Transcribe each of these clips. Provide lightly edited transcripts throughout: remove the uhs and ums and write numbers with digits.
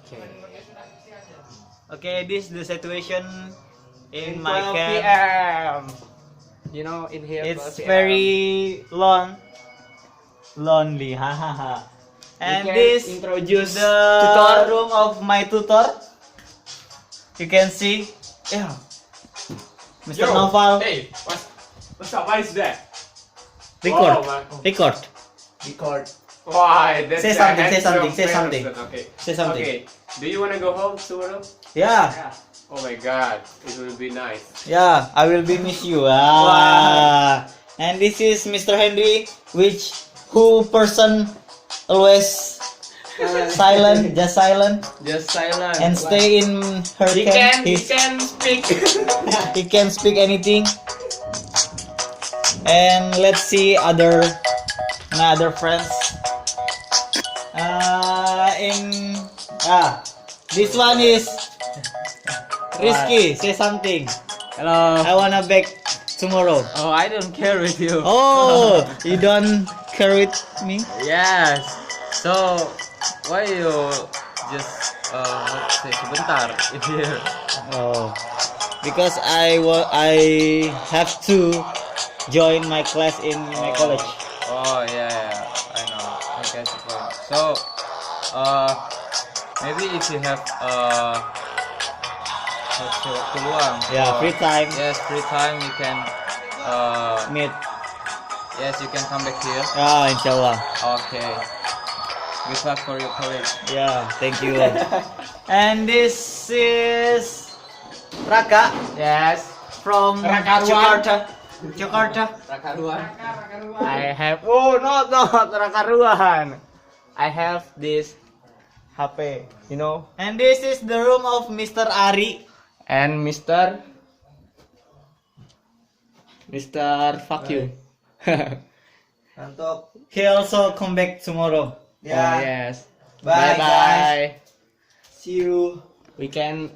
Okay. Okay, this is the situation in my 12 camp. p.m. You know, in here It's 12 p.m. very lonely. Hahaha. And can this introduce the tutor. room of my tutor. You can see, Yeah. Mr. Noval. Hey, what's up? What is that? Record. Oh, man. Record. Record. Why? That's Say a something, say handsome something, say person. something. Okay. Say something. Okay. Do you wanna go home tomorrow? Yeah. Oh my God, it will be nice. Yeah, I will be miss you. And this is Mr. Henry, who person always silent, just silent, Just silent. and stay in her He camp. can speak. He can speak anything. And let's see my other friends. This one is Risky. Say something. Hello. I wanna back tomorrow. Oh, I don't care with you. Oh, you don't care with me? Yes. So, why you just say sebentar in here? Oh, because I have to join my class in my college. Oh yeah, I know. I get the point. So, maybe if you have waktu luang. Yeah, free time. Yes, free time you can Meet. yes, you can come back here. Ah, inshallah. Okay. Good luck for your college. Yeah, thank you. And this is Raka Yes. from Jakarta. Jakarta. Rakaruan. I have not Rakaruan. I have this HP, you know, And this is the room of Mr. Ari. and Mr. Fuck you. Untuk he also come back tomorrow. Oh, yes. Bye, Bye. See you. We can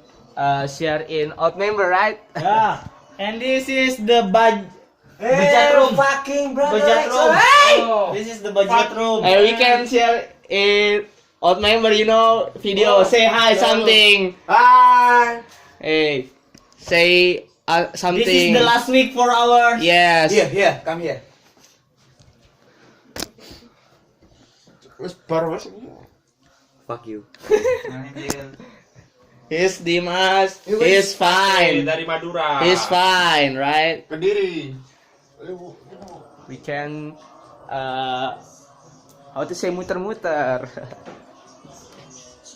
share in odd member, right? Yeah. And this is the budget room. fucking Budget room. Oh. This is the budget room. And we can share in odd member, you know, video. Say hi, something. Hi. Hey, say something. This is the last week for our. Yes. Here, come here. Fuck you. He's Dimas. He's fine. Dari Madura. He's fine, right? Kediri. We can how to say muter-muter.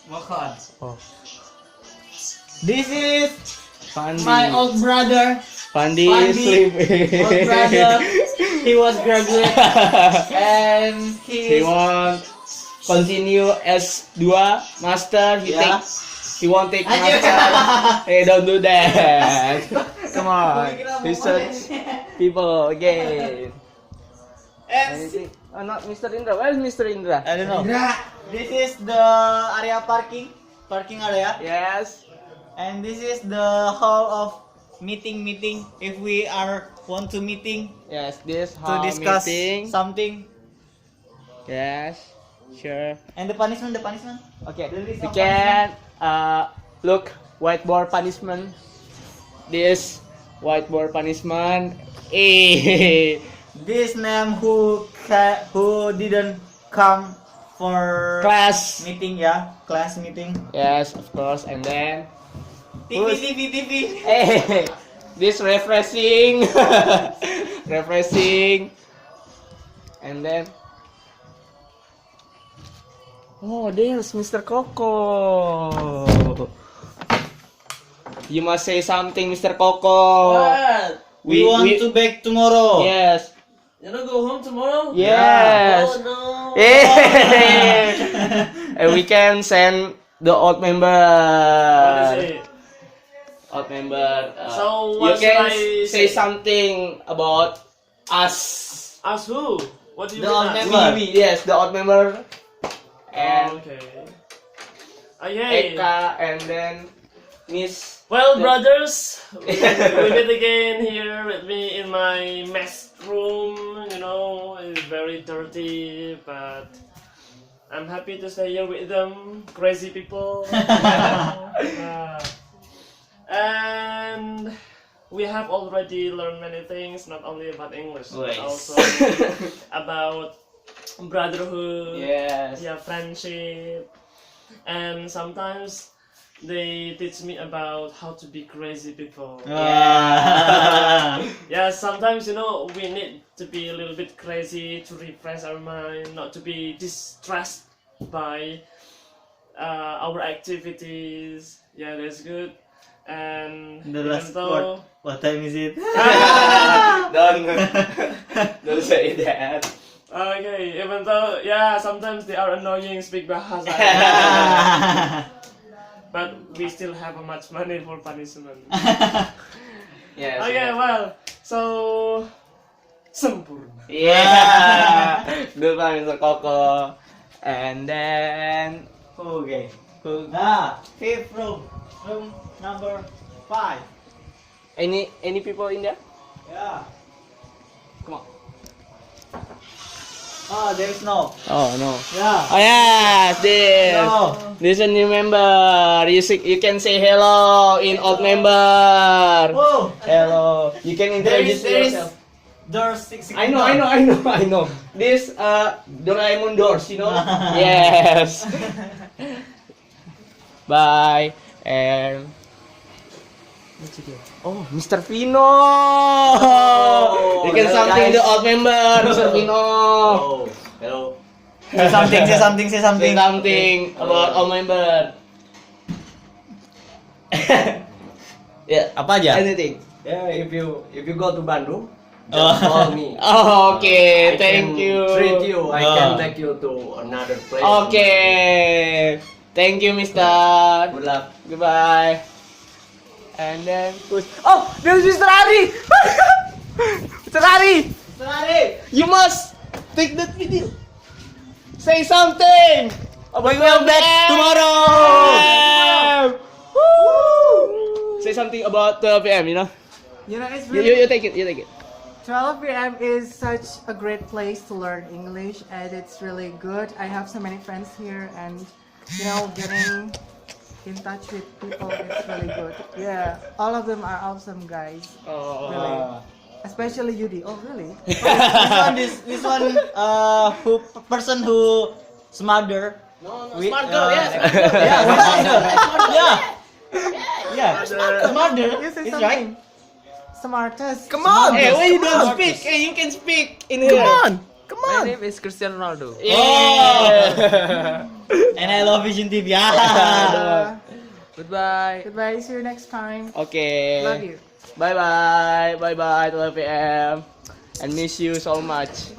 Makan. Oh. This is Pandi. my old brother. Pandi Pandi. sleeping. Old brother. He was graduate and He won't continue S2 master. Yeah. He won't take Anjir. master. Hey, don't do that. Come on. Research people again. And Anything? Oh, not Mr. Indra. Where is Mr. Indra? I don't know. This is the area parking area, Yes. and this is the hall of meeting. If we want to meeting Yes, this to hall discuss meeting. something, Yes, sure. and the punishment. Okay, The list we of can look whiteboard punishment. This whiteboard punishment. Eh. This name who didn't come for Class. meeting, yeah, class meeting. Yes, of course. And then TV. hey, this refreshing. Refreshing. And then oh, there's Mr. Coco. You must say something, Mr. Coco. We want to back tomorrow. Yes. You wanna go home tomorrow? Yes. Oh no. And we can send the odd member. What is it? Odd member. So you what can should I say say? something about us. Ask who? What do you The mean? odd ask? member. We, yes, the odd member. And Okay. Okay. Eka, and then Miss. Well, brothers, we meet again here with me in my mess room. You know, it's very dirty, but I'm happy to stay here with them, crazy people. And we have already learned many things, not only about English, but Nice. also about brotherhood, Yes. yeah, friendship, and sometimes they teach me about how to be crazy people. Yeah, sometimes we need to be a little bit crazy to refresh our mind, not to be distressed by our activities. Yeah, that's good. And The even last though word. What time is it? Don't say that. okay, even though sometimes they are annoying, speak bahasa, but we still have much money for punishment. Yes. Okay, well, so sempurna. Yeah. Good one, Mr. Coco. And then Okay. who? Fifth room. Room number 5. Any people in there? Yeah. Come on. Oh, there is no. Oh no. Yeah. Oh yes, this. No. This is a new member. You can say hello in old member. Oh. Hello. You can introduce yourself. Doors 6. I know. This Doraemon doors, Yes. Bye. And oh, Mr. Vino. You can hello, something guys. the old member, Mr. Vino. Oh. Hello. Say something. Say something about old member. Yeah. Apa aja? Anything. Yeah, if you go to Bandung, just call me. Oh, okay. I Thank can you. Treat you. I Ah. can take you to another place. Okay. Thank you, Mister. Good luck. Goodbye. And then push. Oh, there's Mr. Ari. Mr. Ari, you must take that video. Say something. We will back tomorrow. Woo! Say something about 12 p.m. It's You really take it. You take it. 12 p.m. is such a great place to learn English, and it's really good. I have so many friends here, and getting in touch with people is really good. Yeah, all of them are awesome guys. Oh. Really. Especially Yudi. Oh, really? This one, who person who smother. No, We- smart girl, yes. Yeah, smother. You say It's something. Smartest. Come on. Hey, why you don't speak? Hey, you can speak in here. My name is Cristiano Ronaldo. Yeah. And I love Vision TV. Goodbye. Goodbye. See you next time. Okay. Love you. Bye bye. 12 p.m. And miss you so much.